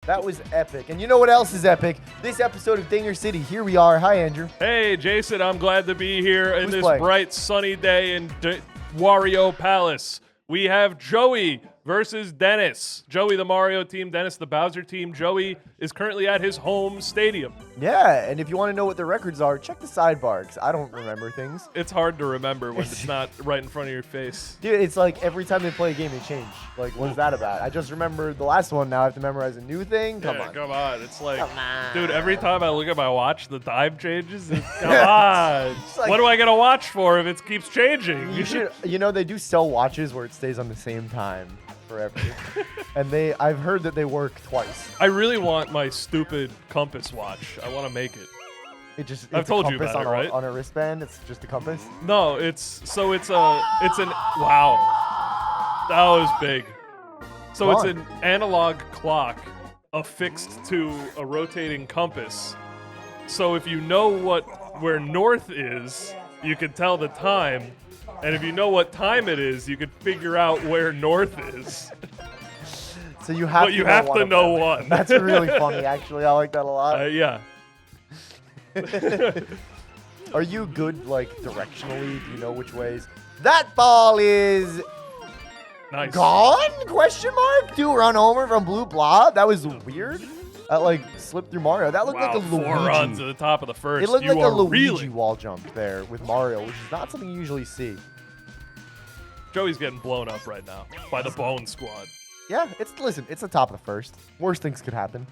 That was epic. And you know what else is epic? This episode of Dinger City. Here we are. Hi, Andrew. Hey, Jason, I'm glad to be here in Who's this playing? bright, sunny day in Wario Palace. We have Joey versus Dennis. Joey, the Mario team, Dennis, the Bowser team. Joey is currently at his home stadium. Yeah, and if you want to know what the records are, check the sidebar, because I don't remember things. It's hard to remember when it's not right in front of your face. Dude, it's like every time they play a game, they change. Like, what is that about? I just remember the last one. Now I have to memorize a new thing? Come on. Come on. It's like, Come on. dude, every time I look at my watch, the time changes. Come on. like- What do I get a watch for if it keeps changing? You should, they do sell watches where it stays on the same time forever. And I've heard that they work twice. I really want my stupid compass watch. I want to make it. I've told you about it, right? On a wristband, it's just a compass. No, it's an wow. That was big. So Go it's on. an analog clock affixed to a rotating compass. So if you know where north is, you can tell the time. And if you know what time it is, you can figure out where north is. So you have But to you know have one to of know them. one. That's really funny, actually. I like that a lot. Yeah. Are you good, like, directionally? Do you know which ways? That ball is Nice. gone? Question mark? Two-run homer from Blue Blob? That was weird. That, like, slipped through Mario. That looked Wow, like a Luigi. 4 runs at the top of the first. It looked You like a are Luigi reeling. wall jump there with Mario, which is not something you usually see. Joey's getting blown up right now by the Bone Squad. Yeah, listen, it's the top of the first. Worst things could happen.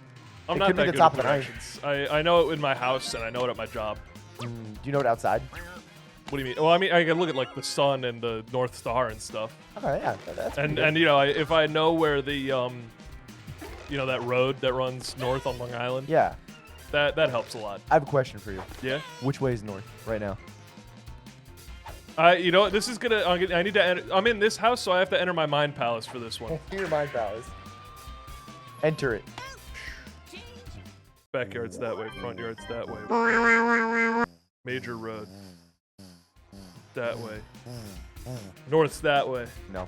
I'm It not could be that the good top at of the ninth. directions. I know it in my house and I know it at my job. Do you know it outside? What do you mean? Well, I mean, I can look at like the sun and the North Star and stuff. Okay, yeah, that's pretty And good. you know, if I know where the that road that runs north on Long Island, Yeah, that helps a lot. I have a question for you. Yeah. Which way is north right now? You know what? This is gonna. I need to. I'm in this house, so I have to enter my mind palace for this one. Your mind palace. Enter it. Backyard's that way. Front yard's that way. Major road. That way. North's that way. No.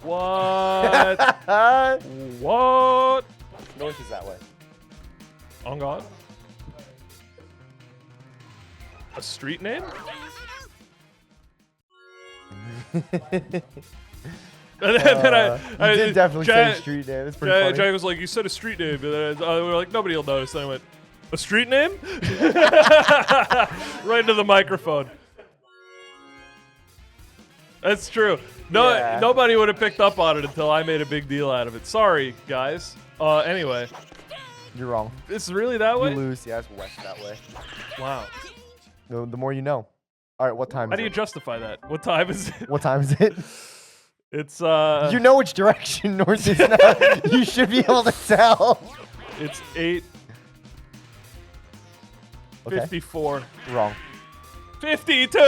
What? What? North is that way. On God? A street name? And then You did definitely say street name. It's pretty funny. Jack was like, "You said a street name," and then we were like, "Nobody will notice." And I went, "A street name?" Right into the microphone. That's true. No, Yeah. Nobody would have picked up on it until I made a big deal out of it. Sorry, guys. Anyway, You're wrong. it's really that You way. lose. Yeah, it's west that way. Wow. The more you know. All right, what time How is do you it? justify that? What time is it? What time is it? It's You know which direction north is now. You should be able to tell. It's 8:54. Okay. Wrong. 52. Come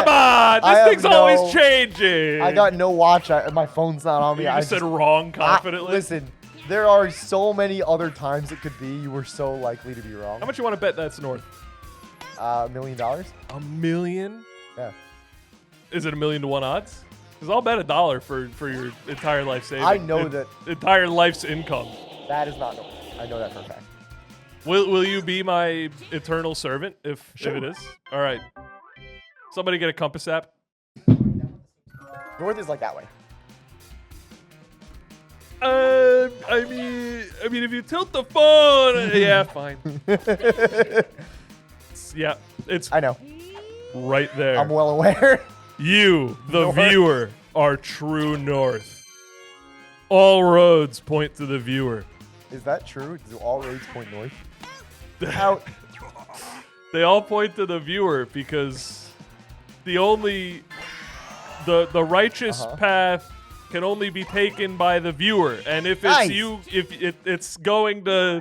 on, I this have thing's always no- changing. I got no watch. My phone's not on me. You I just said wrong confidently. Listen, there are so many other times it could be. You were so likely to be wrong. How much you want to bet that's north? $1 million? $1 million? Yeah. Is it 1,000,000 to 1 odds? Because I'll bet $1 for your entire life savings. I know that. Entire life's income. That is not north. I know that for a fact. Will you be my eternal servant if Sure. it is? All right. Somebody get a compass app. North is like that way. I mean, if you tilt the phone, yeah, fine. Yeah, it's I know. right there. I'm well aware. You, the North. viewer, are true north. All roads point to the viewer. Is that true? Do all roads point north? Out. They all point to the viewer because the righteous Uh-huh. path can only be taken by the viewer. And if it's Nice. it's going to.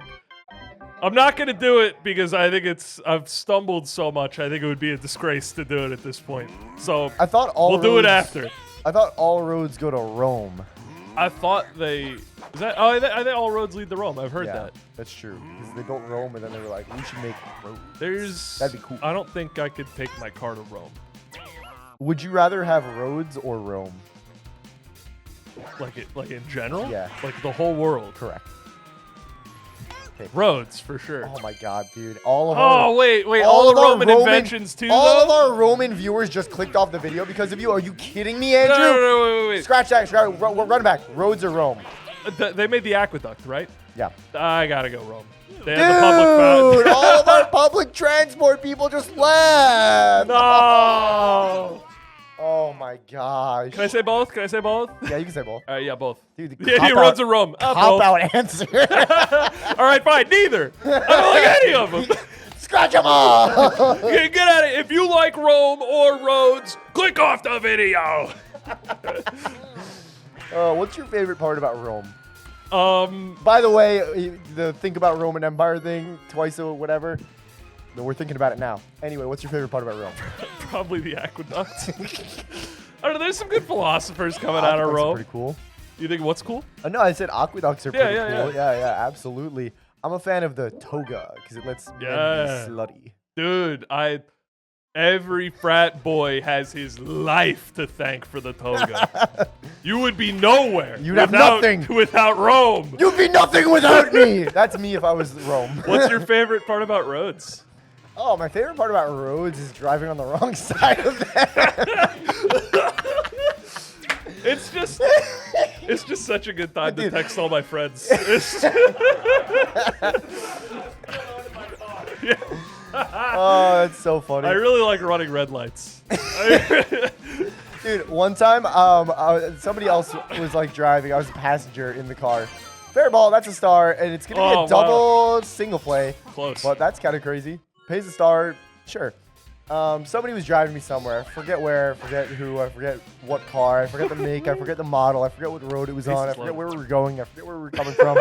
I'm not going to do it because I think I've stumbled so much. I think it would be a disgrace to do it at this point. So I thought all we'll do it roads- after. I thought all roads go to Rome. I thought I think all roads lead to Rome. I've heard Yeah, that. that's true. Because they built Rome and then they were like, we should make roads. That'd be cool. I don't think I could take my car to Rome. Would you rather have roads or Rome? Like in general? Yeah. Like the whole world. Correct. Roads for sure. Oh my god, dude. All of our Oh wait, all all of the our Roman inventions too. all of though? our Roman viewers just clicked off the video because of you. Are you kidding me, No, Andrew? no, wait. Scratch that. Run back. Roads or Rome? They made the aqueduct, right? Yeah. I gotta go Rome. They Dude, had the public fountain. all of our public transport people just left. No. Oh my gosh. Can I say both? Can I say both? Yeah, you can say both. All right, yeah, both. Dude, the Yeah, he cop-out- runs a Rome. Cop Both. out answer. All right, fine. Neither. I don't like any of them. Scratch them all. Okay, get at it. If you like Rome or roads, click off the video. What's your favorite part about Rome? Um, By the way, the think about Roman Empire thing twice or whatever. No, we're thinking about it now. Anyway, what's your favorite part about Rome? probably the aqueduct. I don't know. There's some good philosophers coming out of Aqueducts are Rome. pretty cool. You think what's cool? No, I said aqueducts are pretty yeah, cool. Yeah, absolutely. I'm a fan of the toga because it lets men Yeah. be slutty. Dude, every frat boy has his life to thank for the toga. You would be nowhere. You'd have without- nothing. without Rome. You'd be nothing without me. That's me if I was Rome. What's your favorite part about roads? Oh, my favorite part about roads is driving on the wrong side of them. It's just such a good time to Dude. text all my friends. It's Oh, that's so funny. I really like running red lights. Dude, one time, somebody else was like driving. I was a passenger in the car. Fair ball, that's a star, and it's gonna be Oh, a double single play. Close. But that's kind of crazy. Pays a star, sure. Somebody was driving me somewhere. Forget where, forget who, I forget what car, I forget the make, I forget the model, I forget what road it was on, I forget where we were going, I forget where we were coming from.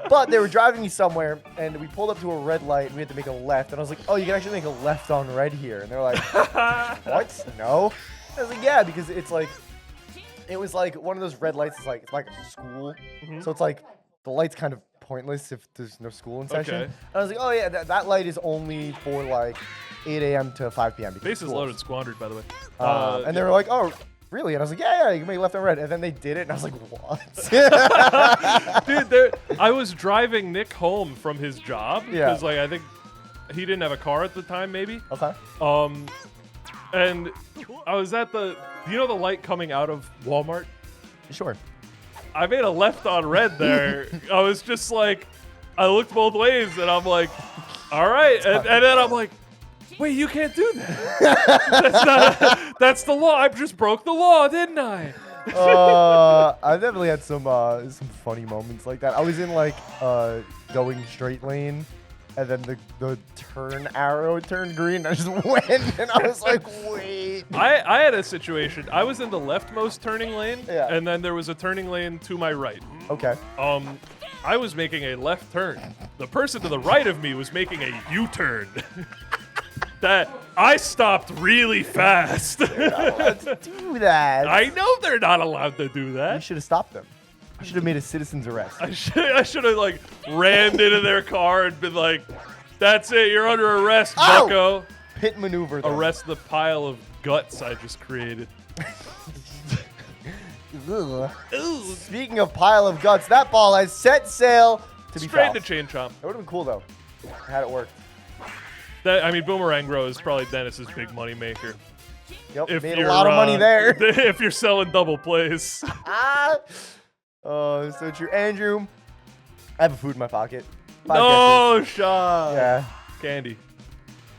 But they were driving me somewhere, and we pulled up to a red light, and we had to make a left. And I was like, oh, you can actually make a left on red here. And they're like, what? No? I was like, yeah, because it was like one of those red lights. It's like a school. So it's like the light's kind of pointless if there's no school in session. Okay. And I was like, oh, yeah, that light is only for like 8 a.m. to 5 p.m. because Base is schools. loaded, squandered, by the way. And they were like, oh, really? And I was like, yeah, you can make left and red. And then they did it, and I was like, what? Dude, I was driving Nick home from his job Yeah. because, like, I think he didn't have a car at the time, maybe. Okay. And I was at the light coming out of Walmart? Sure. I made a left on red there. I was just like, I looked both ways, and I'm like, all right. And then I'm like, wait, you can't do that. That's the law. I just broke the law, didn't I? I've definitely had some funny moments like that. I was in like going straight lane, and then the turn arrow turned green. I just went, and I was like, wait. I had a situation. I was in the leftmost turning lane, Yeah. and then there was a turning lane to my right. Okay. I was making a left turn. The person to the right of me was making a U-turn. That I stopped really fast. Let's do that. I know they're not allowed to do You that. should have stopped them. You should have made a citizen's arrest. I should have like rammed into their car and been like, "That's it, you're under arrest, Ow! bucko." Pit maneuver. Them. Arrest the pile of guts I just created. Ugh. Speaking of pile of guts, that ball has set sail to be Straight fouled. to chain chomp. That would have been cool though. Had it worked. Boomerang Grow is probably Dennis's big money maker. Yep. If Made a you're, lot of money there. If you're selling double plays. Ah. Oh, so true. Andrew, I have a food in my pocket. 5 No, Sean. guesses. Yeah. Candy.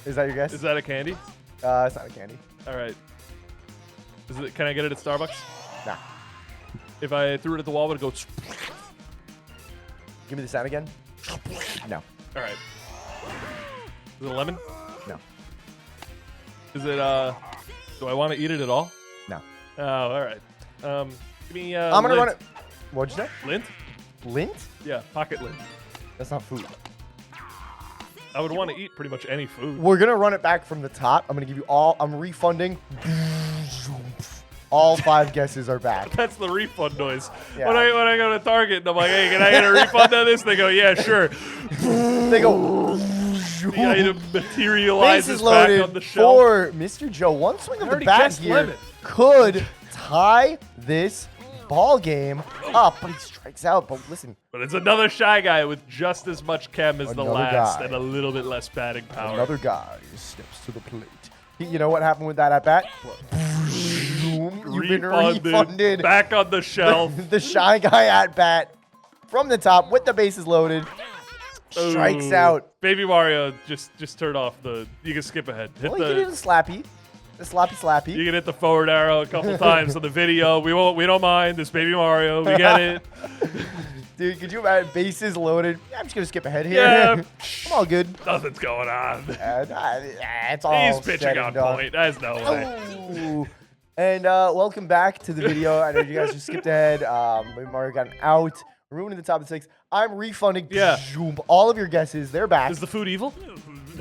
Is that your guess? Is that a candy? It's not a candy. All right. Can I get it at Starbucks? Nah. If I threw it at the wall, would it go? Give me the sound again. No. All right. Is it a lemon? No. Is it do I want to eat it at all? No. Oh, all right. Give me I'm gonna lint. run it. What'd you say? Lint? Lint? Yeah, pocket lint. That's not food. I would want to eat pretty much any food. We're gonna run it back from the top. I'm gonna give you all. I'm refunding. All 5 guesses are back. That's the refund noise. Yeah. When I go to Target and I'm like, hey, can I get a refund on this? They go, yeah, sure. They go. The item Base materializes is back loaded on the shelf. for Mr. Joe. One swing of I the already bat guessed here lemon. could tie this ball game up, but he strikes out. But listen, But it's another Shy Guy with just as much chem as the Another last guy. and a little bit less batting power. another guy steps to the plate. You know what happened with that at bat? You've been refunded. Back on the shelf. The Shy Guy at bat from the top with the bases loaded. Strikes Ooh. out. Baby Mario just turned off the. You can skip ahead. Hit Well, he did the. the slappy. The slappy. You can hit the forward arrow a couple times on the video. We don't mind this Baby Mario. We get it. Dude, could you imagine bases loaded? Yeah, I'm just going to skip ahead here. Yeah. I'm all good. Nothing's going on. It's all He's said pitching and on done. point. There's no way. Ooh. And welcome back to the video. I know you guys just skipped ahead. Baby Mario got an out. We're moving to the top of the 6. I'm refunding all of your guesses. They're back. Is the food evil?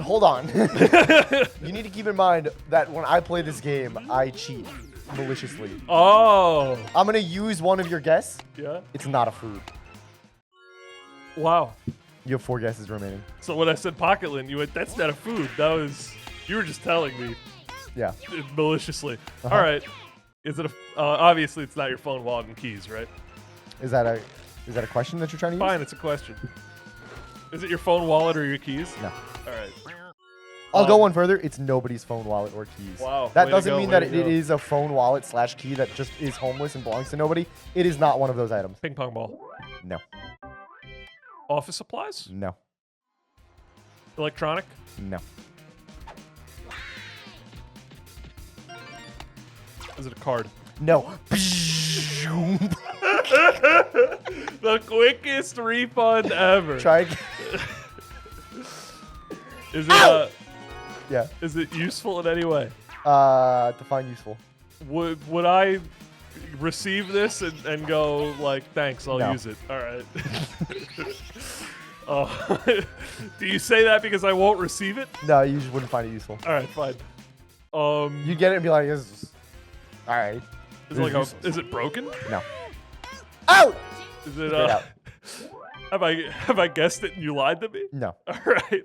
Hold on. You need to keep in mind that when I play this game, I cheat maliciously. Oh. I'm going to use one of your guess. Yeah. It's not a food. Wow. You have 4 guesses remaining. So when I said pocket lint, you went, that's not a food. That was, you were just telling me Yeah. maliciously. All right. Is it obviously it's not your phone, wallet, and keys, right? Is that a question that you're trying to use? Fine, it's a question. Is it your phone, wallet, or your keys? No. All right. I'll go one further. It's nobody's phone, wallet, or keys. Wow, That way to doesn't go, mean way that to it go. is a phone, wallet / key that just is homeless and belongs to nobody. It is not one of those items. Ping pong ball. No. Office supplies? No. Electronic? No. Is it a card? No. The quickest refund ever. Try again. Is it Yeah. is it useful in any way? Define useful. Would I receive this and go like, thanks, I'll No. use it. All right. Do you say that because I won't receive it? No, you just wouldn't find it useful. All right, fine. You get it and be like, this is all right. Is it like is it broken? No. Out. Is it Straight out. have I guessed it and you lied to me? No. All right.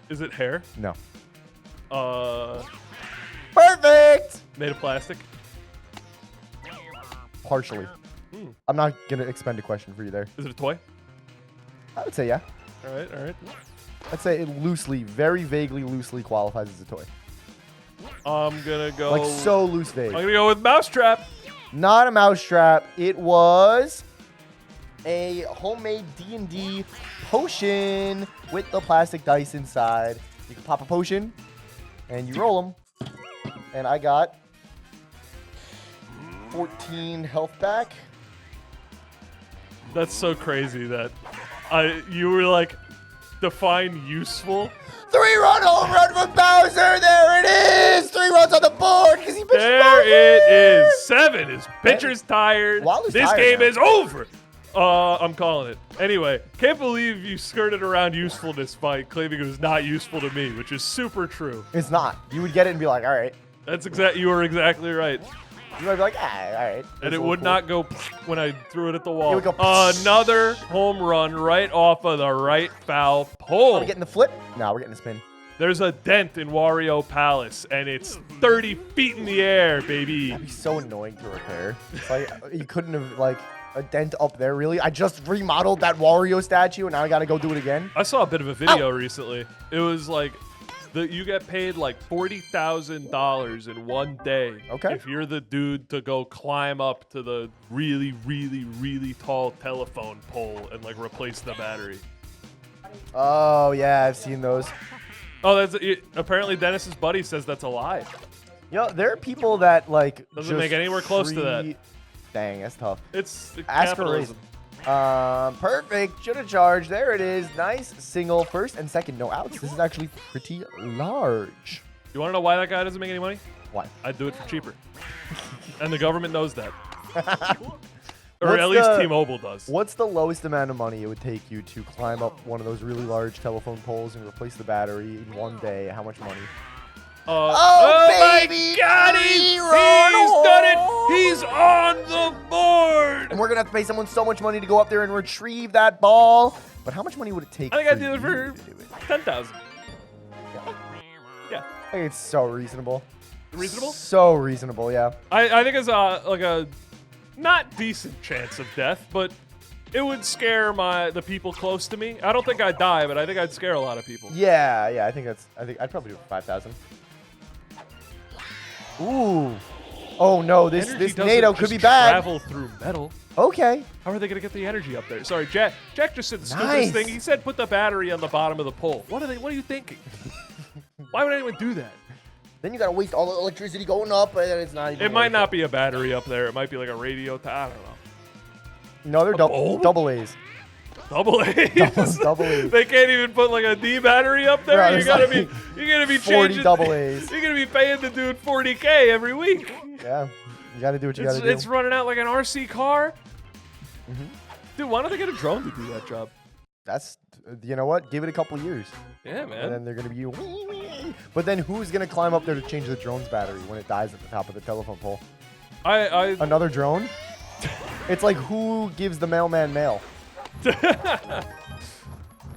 Is it hair? No. Perfect. Made of plastic? Partially. I'm not gonna expend a question for you there. Is it a toy? I would say yeah. All right, all right. I'd say it loosely, very vaguely, loosely qualifies as a toy. I'm gonna go. Like so loose vague. I'm gonna go with mousetrap. Not a mousetrap. It was a homemade D&D potion with the plastic dice inside. You can pop a potion and you roll them. And I got 14 health back. That's so crazy that you were like, define useful. 3-run home run from Bowser. There it is. 3 runs on the board because he pitched There it is. 7 is pitcher's tired. Waller's This tired game now. is over. I'm calling it. Anyway, can't believe you skirted around usefulness by claiming it was not useful to me, which is super true. It's not. You would get it and be like, all right. You were exactly right. You might be like, all right. And it would not go when I threw it at the wall. It would go Another home run right off of the right foul pole. Are we getting the flip? No, we're getting the spin. There's a dent in Wario Palace, and it's 30 feet in the air, baby. That'd be so annoying to repair. It's like, you couldn't have, like, a dent up there, really? I just remodeled that Wario statue, and now I gotta go do it again? I saw a bit of a video recently. It was like, you get paid like $40,000 in one day. Okay. If you're the dude to go climb up to the really, really, really tall telephone pole and like replace the battery. Oh, yeah, I've seen those. Oh, apparently Dennis's buddy says that's a lie. You know, there are people that, like, Doesn't just make anywhere close to that. Dang, that's tough. It's Ask for a capitalism. Perfect. Should have charged. There it is. Nice single. First and second. No outs. This is actually pretty large. You want to know why that guy doesn't make any money? Why? I'd do it for cheaper. And the government knows that. Or What's at least the- T-Mobile does. What's the lowest amount of money it would take you to climb up one of those really large telephone poles and replace the battery in one day? How much money? My baby, God, he's done it! He's on the board! And we're gonna have to pay someone so much money to go up there and retrieve that ball. But how much money would it take? I think I'd for do it you for to do it? 10,000. Yeah. I think it's so reasonable. Reasonable? So reasonable, yeah. I think it's like a not decent chance of death, but it would scare the people close to me. I don't think I'd die, but I think I'd scare a lot of people. Yeah, I think I'd probably do it for 5,000. Ooh. Oh no, this NATO could be bad. Travel through metal. Okay. How are they gonna get the energy up there? Sorry, Jack just said the stupidest Nice. thing. He said put the battery on the bottom of the pole. What are you thinking? Why would anyone do that? Then you gotta waste all the electricity going up, and then it's not even. It might not be a battery up there. It might be like a radio. I don't know. No, they're bulb? double A's. Double A's. Double A's. They can't even put like a D battery up there. Bro, You're there's gonna be 40 changing double A's. You're gonna be paying the dude $40K every week. Yeah, you gotta do what you gotta do. It's running out like an RC car. Mm-hmm. Dude, why don't they get a drone to do that job? That's, you know what? Give it a couple years, Yeah, and man. then they're gonna be. But then who's gonna climb up there to change the drone's battery when it dies at the top of the telephone pole? I Another drone? It's like who gives the mailman mail?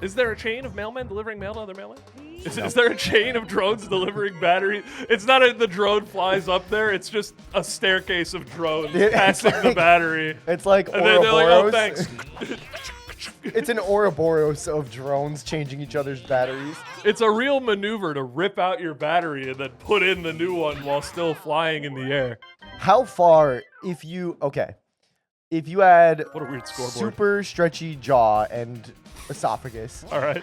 Is there a chain of mailmen delivering mail to other mailmen? Is there a chain of drones delivering battery? It's not the drone flies up there. It's just a staircase of drones passing the battery. It's like And then they're like, oh, Ouroboros. thanks. It's an Ouroboros of drones changing each other's batteries. It's a real maneuver to rip out your battery and then put in the new one while still flying in the air. How far, if you had What a weird scoreboard. super stretchy jaw and esophagus. All right.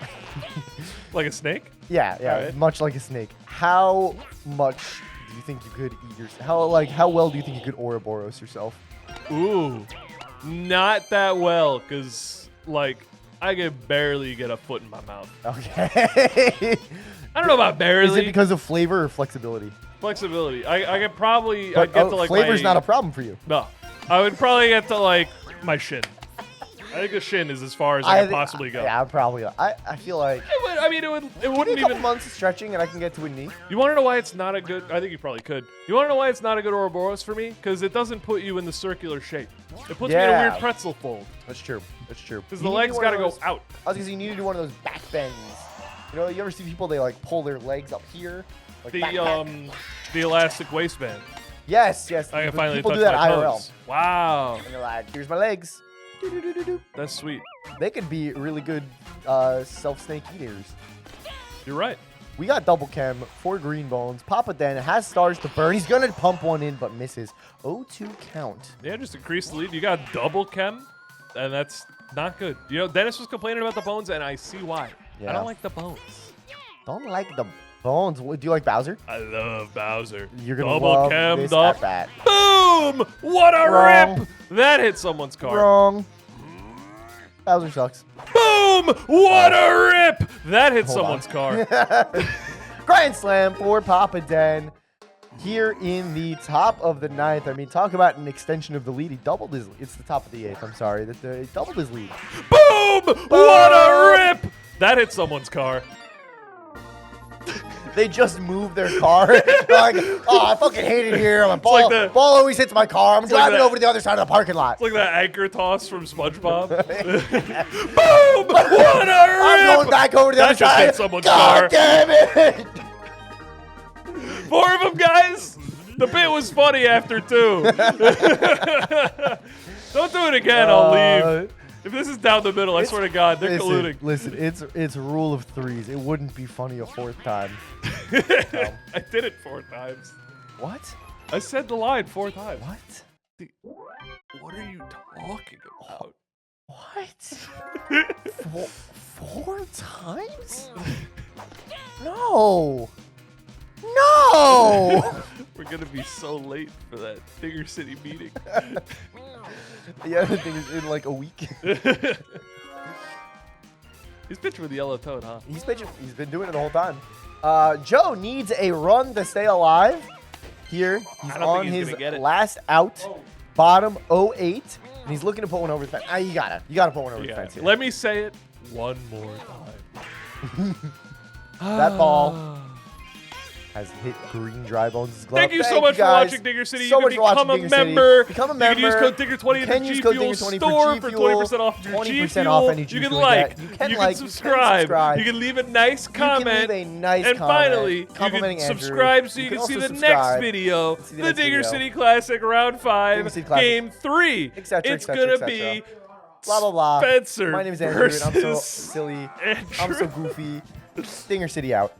Like a snake? Yeah, Alright. much like a snake. How much do you think you could eat yourself? How well do you think you could Ouroboros yourself? Ooh. Not that well, because, like, I could barely get a foot in my mouth. Okay. I don't know about barely. Is it because of flavor or flexibility? Flexibility. I could probably But, I'd get to like flavor's my, not a problem for you. No. I would probably get to like my shin. I think the shin is as far as I could possibly go. Yeah, probably. I feel like It wouldn't maybe a couple even. months of stretching and I can get to a knee. You want to know why it's not a good? I think you probably could. You want to know why it's not a good Ouroboros for me? Because it doesn't put you in the circular shape. It puts me in a Yeah. weird pretzel fold. That's true. That's true. Because You the need legs one got to of go those- out. I was gonna say you need to do one of those back bends. You know, you ever see people they like pull their legs up here? Like The back. the elastic waistband. Yes. I can finally people touch do that my IRL. toes. Wow, And they're like, here's my legs. Do-do-do-do-do. that's sweet. They could be really good self-snake eaters. You're right. We got double chem, 4 green bones. Papa Den has stars to burn. He's gonna pump one in, but misses. 0-2 count. Yeah, just increase the lead. You got double chem, and that's not good. You know, Dennis was complaining about the bones, and I see why. Yeah. I don't like the bones. Don't like the bones. Do you like Bowser? I love Bowser. You're gonna double love chemmed this up. at bat. Boom! What a Wrong. rip! That hit someone's car. Wrong. Bowser sucks. Boom! What a rip! That hit Hold on. someone's car. Grand slam for Papa Den here in the top of the 9th. I mean, talk about an extension of the lead. He doubled his. It's the top of the 8th. I'm sorry. He doubled his lead. Boom! What a rip! That hit someone's car. They just moved their car. They're like, oh, I fucking hate it here. My ball, like the- ball always hits my car. I'm like driving that- over to the other side of the parking lot. It's like that anchor toss from SpongeBob. Boom! What a rip! I'm going back over to the That other just side. hit someone's God car. damn it! 4 of them, guys. The bit was funny after 2. Don't do it again. I'll leave. If this is down the middle, I swear to God, they're colluding. Listen, it's rule of 3s. It wouldn't be funny a 4th time. I did it 4 times. What? I said the line 4 times. What? What are you talking about? What? 4 times? No. No. We're gonna be so late for that Bigger City meeting. The other thing is in like a week. He's pitching with the yellow toad, huh? He's been doing it the whole time. Joe needs a run to stay alive. Here, he's I don't on think he's his gonna get it. last out, bottom 08, and he's looking to put one over the fence. You gotta put one over the Yeah. fence here. Let me say it one more time. That ball has hit green dry bones' glove. Thank you so much for guys watching Digger City. so You much can for watching become a Digger City. member. Become a You member. can use code Digger20 You in can the use G code Fuel Digger20 store for for G Fuel. 20% off your G 20% Fuel. off any You G can Fuel like, you you can can like, subscribe, you can leave a nice comment, leave a nice and comment finally, you complimenting can Andrew. subscribe so you You can can see also the next subscribe video, see the the next Digger video. City Classic Round 5, Digger City Classic. Game 3. Etc., It's etc., gonna etc. be Blah, blah, blah. Spencer My name is Andrew, and I'm so versus silly. Andrew. I'm so goofy. Dinger City out.